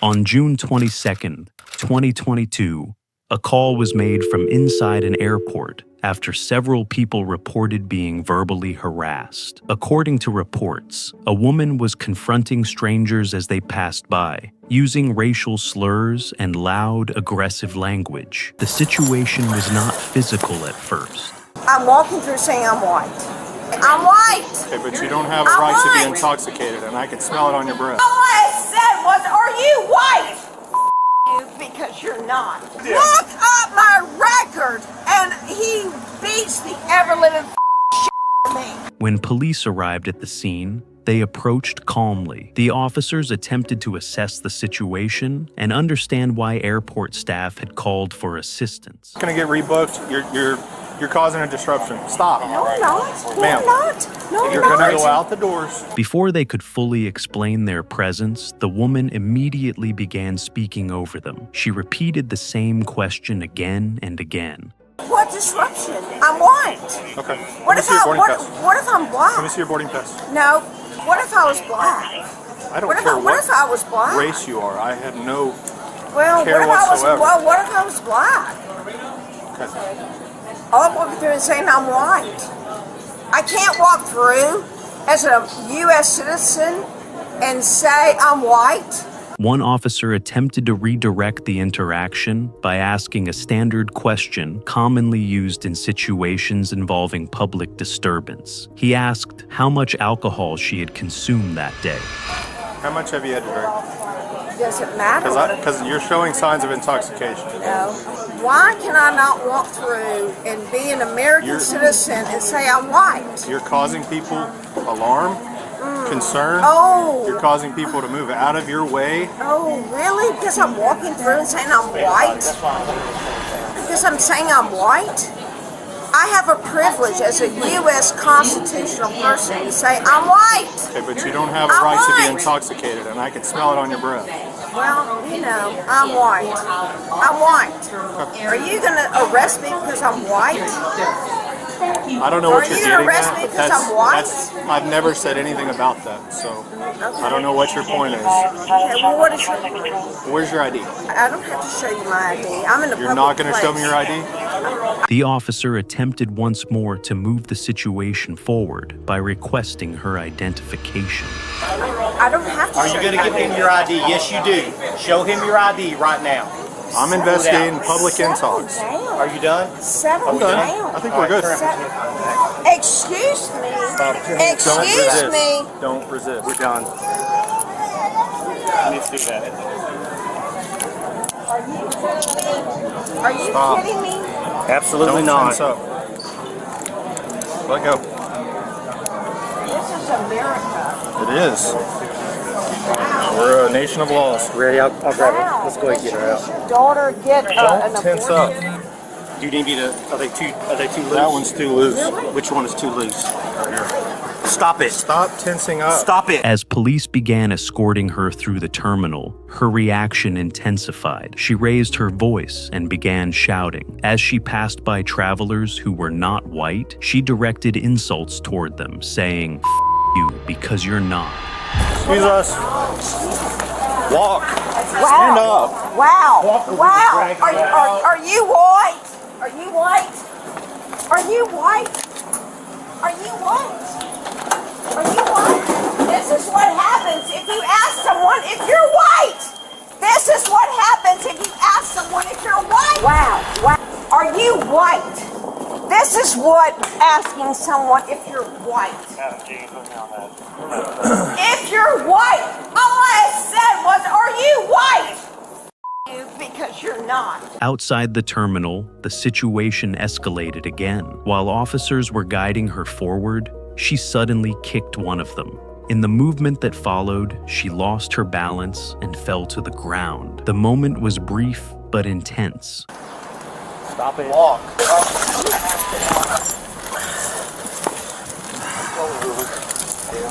On June 22nd, 2022, a call was made from inside an airport after several people reported being verbally harassed. According to reports, a woman was confronting strangers as they passed by, using racial slurs and loud, aggressive language. The situation was not physical at first. I'm walking through saying I'm white. I'm white! Okay, but you don't have a right to be intoxicated, and I can smell it on your breath. All I said was, are you white? You, because you're not. Yeah. Look up my record, and he beats the ever-living shit out of me. When police arrived at the scene, they approached calmly. The officers attempted to assess the situation and understand why airport staff had called for assistance. You're gonna get rebooked. You're causing a disruption. Stop. No, I'm not. No, Ma'am. I'm not. No, You're I'm gonna not. go out the doors. Before they could fully explain their presence, the woman immediately began speaking over them. She repeated the same question again and again. What disruption? I'm white. Okay. What Let me see your boarding pass. what if I'm black? Let me see your boarding pass. No. What if I was black? I don't What care if I was black? race you are. I have no Well, care whatsoever. what if I was black? Okay. I'm walking through and saying I'm white. I can't walk through as a U.S. citizen and say I'm white. One officer attempted to redirect the interaction by asking a standard question commonly used in situations involving public disturbance. He asked how much alcohol she had consumed that day. How much have you had to drink? Does it matter? Because you're showing signs of intoxication. No. Why can I not walk through and be an American citizen and say I'm white? You're causing people alarm, concern. Oh. You're causing people to move out of your way. Oh, really? Because I'm walking through and saying I'm white? Because I'm saying I'm white? I have a privilege as a U.S. constitutional person to say I'm white. Okay, but you don't have a right to be intoxicated, and I can smell it on your breath. Well, you know, I'm white. I'm white. Are you going to arrest me because I'm white? I don't know what you're Are you getting going to arrest me at. because I'm white? I've never said anything about that, so I don't know what your point is. Okay, well, what is your... Where's your ID? I don't have to show you my ID. I'm in a You're not going to show me your ID? The officer attempted once more to move the situation forward by requesting her identification. I don't have to Are you going to give him your ID? Yes, you do. Show him your ID right now. I'm investigating public intox. Are you done? Settle down. I think we're good. Excuse me. Excuse me. Don't resist. We're done. You need to do that. Are you Stop. kidding me? Absolutely Don't not. tense up. Let go. This is America. It is. We're a nation of laws. Ready? I'll grab her. Let's go ahead and get her out. Daughter get an Don't tense abortion. up. Do you need me to? Are they too loose? That one's too loose. Which one is too loose? Stop it. Stop tensing up. Stop it. As police began escorting her through the terminal, her reaction intensified. She raised her voice and began shouting. As she passed by travelers who were not white, she directed insults toward them, saying, "F you because you're not." Excuse us. Walk. Stand up. Wow. Wow. Are you white? Are you white? Are you white? Are you white? Are you white? This is what happens if you ask someone if you're white. This is what happens if you ask someone if you're white. Wow. Wow. Are you white? This is what asking someone if you're white. If you're white, all I said was, are you white? You, because you're not. Outside the terminal, the situation escalated again. While officers were guiding her forward, she suddenly kicked one of them. In the movement that followed, she lost her balance and fell to the ground. The moment was brief but intense. Stop it. Walk.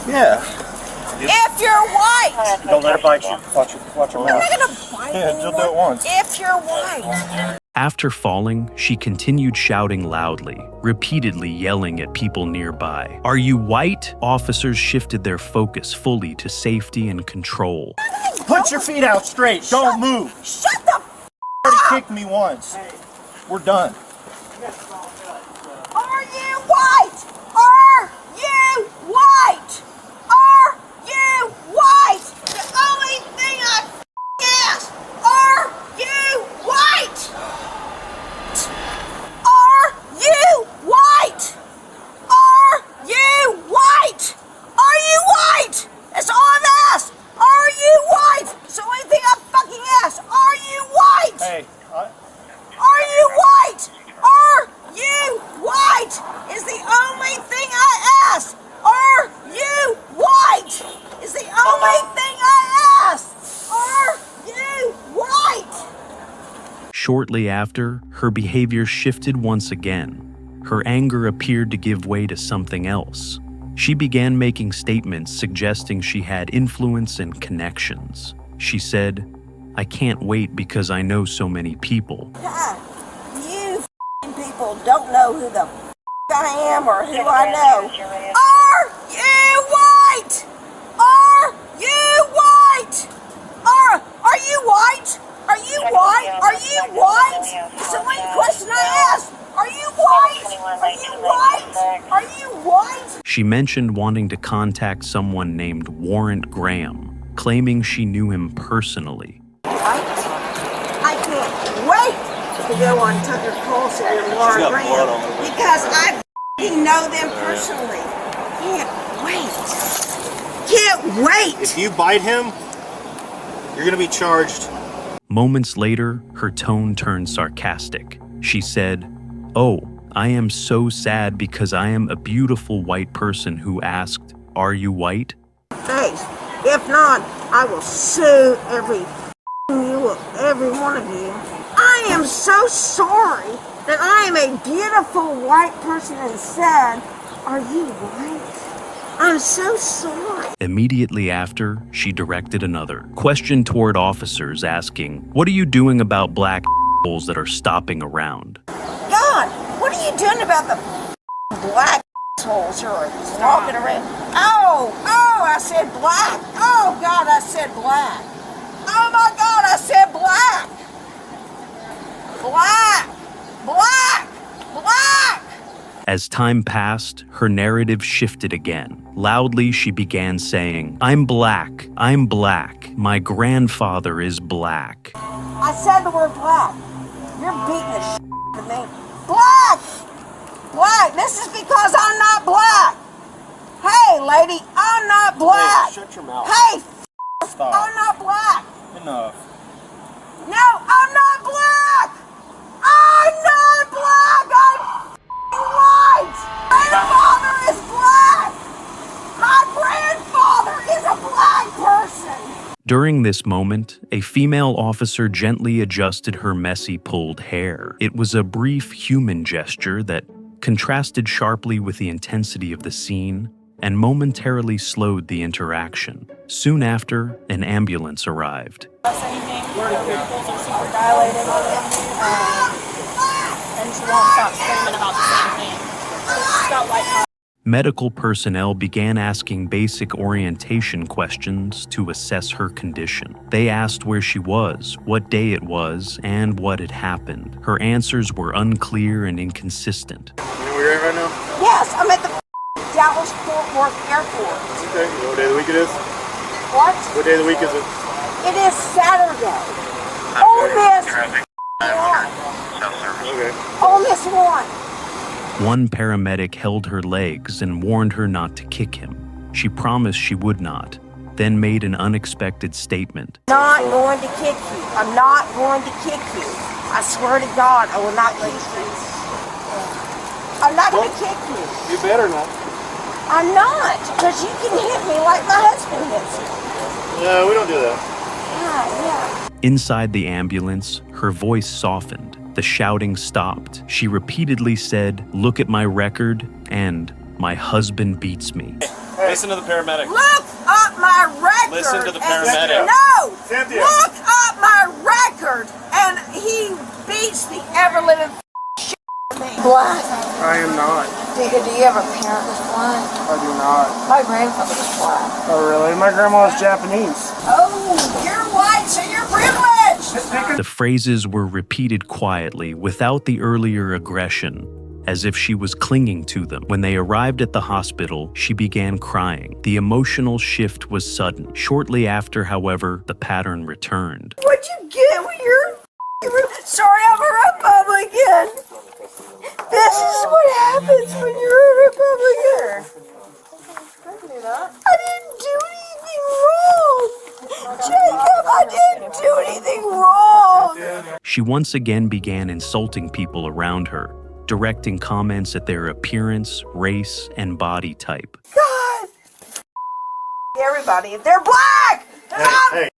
Yeah. If you're white. Don't let her bite you. Watch your I'm mouth. not going to bite Yeah, anyone. just do it once. If you're white. After falling, she continued shouting loudly, repeatedly yelling at people nearby. "Are you white?" Officers shifted their focus fully to safety and control. How do they Put your feet out straight. Don't move. Shut the f*** You already up! kicked me once. We're done. Are you white? Are you white? Are you white? The only thing I ask. Are you white? Are you white? Are you white? Are you white? That's all I've asked. Are you white? It's the only thing I fucking asked. Are you white? Hey, Are you white? Are you white? Is the only thing I asked. Are you white? Is the only thing I asked. Are you white? Shortly after, her behavior shifted once again. Her anger appeared to give way to something else. She began making statements suggesting she had influence and connections. She said, "I can't wait because I know so many people." God, you f***ing people don't know who the f*** I am or who I know. Are you white? Are you white? Are you white? Are you white? Are you white? It's the only question I asked. Are you white? Are you white? Are you white? She mentioned wanting to contact someone named Warrant Graham, claiming she knew him personally. I can't wait to go on Tucker Carlson and Laura Graham because I f***ing know them personally. Can't wait. Can't wait. if you bite him, you're gonna be charged. Moments later, her tone turned sarcastic. She said, "Oh, I am so sad because I am a beautiful white person who asked, 'Are you white?'" Hey, if not, I will sue every one of you. I am so sorry that I am a beautiful white person and said, "Are you white?" I'm so sorry. Immediately after, she directed another question toward officers asking, "What are you doing about black holes that are stopping around?" God, what are you doing about the black assholes who are walking around? Oh, I said black. Oh, God, I said black. Oh, my God, I said black. Black. Black. Black. As time passed, her narrative shifted again. Loudly, she began saying, "I'm black. I'm black. My grandfather is black." I said the word black. You're beating the shit out of me. Black! Black. This is because I'm not black. Hey, lady, I'm not black. Hey, shut your mouth. Hey, Stop. I'm not black. Enough. No, I'm not black. I'm not black. I'm white. My grandfather is black. My grandfather is a black person. During this moment, a female officer gently adjusted her messy pulled hair. It was a brief human gesture that contrasted sharply with the intensity of the scene and momentarily slowed the interaction. Soon after, an ambulance arrived. Your pupils are super dilated, and she won't stop screaming about the same thing. She's got white. Medical personnel began asking basic orientation questions to assess her condition. They asked where she was, what day it was, and what had happened. Her answers were unclear and inconsistent. You know where you're at right now? Yes, I'm at the Dallas Fort Worth Airport. Okay. You know what day of the week it is? What? What day of the week is it? It is Saturday. Ole Miss won. Okay. Ole Miss won. One paramedic held her legs and warned her not to kick him. She promised she would not, then made an unexpected statement. Not going to kick you. I'm not going to kick you. I swear to God, I will not kick you. I'm not going to kick you. You better not. I'm not, because you can hit me like my husband hits me. No, we don't do that. Yeah. Inside the ambulance, her voice softened. The shouting stopped. She repeatedly said, "Look at my record," and "My husband beats me." Listen to the paramedic. Look up my record. Listen to the and- paramedic. No. Cynthia. Look up my record, and he beats the ever living shit out of me. Black. I am not. Do you have a parent who's black? I do not. My grandfather was black. Oh, really? My grandma was Japanese. Oh, you're The phrases were repeated quietly without the earlier aggression, as if she was clinging to them. When they arrived at the hospital, she began crying. The emotional shift was sudden. Shortly after, however, the pattern returned. What'd you get when you're sorry, I'm a Republican. This is what happens when you're a Republican. I didn't do anything wrong. Jacob, I didn't do anything wrong. She once again began insulting people around her, directing comments at their appearance, race, and body type. God. Everybody, if they're black, I'm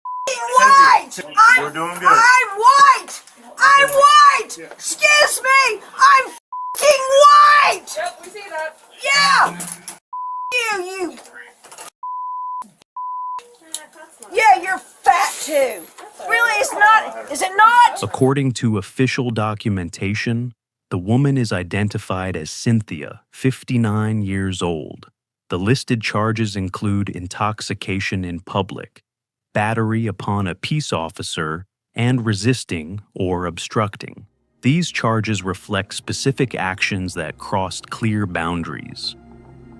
white. We're doing good. I'm white. I'm white. Excuse me. I'm f***ing white. Yep, we see that. Yeah. You. Yeah, you're fat too. Really, it's not. Is it not? According to official documentation, the woman is identified as Cynthia, 59 years old. The listed charges include intoxication in public, battery upon a peace officer, and resisting or obstructing. These charges reflect specific actions that crossed clear boundaries.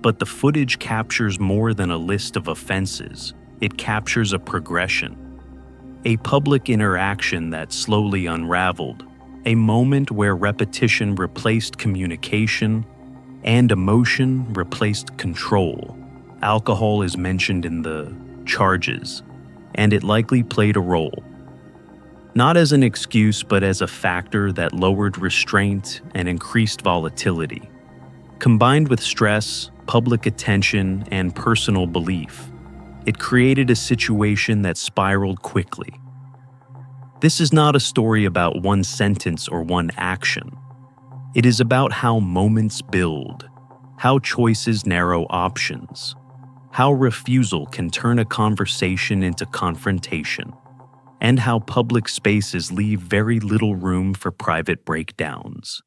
But the footage captures more than a list of offenses. It captures a progression, a public interaction that slowly unraveled, a moment where repetition replaced communication and emotion replaced control. Alcohol is mentioned in the charges, and it likely played a role. Not as an excuse, but as a factor that lowered restraint and increased volatility. Combined with stress, public attention, and personal belief, it created a situation that spiraled quickly. This is not a story about one sentence or one action. It is about how moments build, how choices narrow options, how refusal can turn a conversation into confrontation, and how public spaces leave very little room for private breakdowns.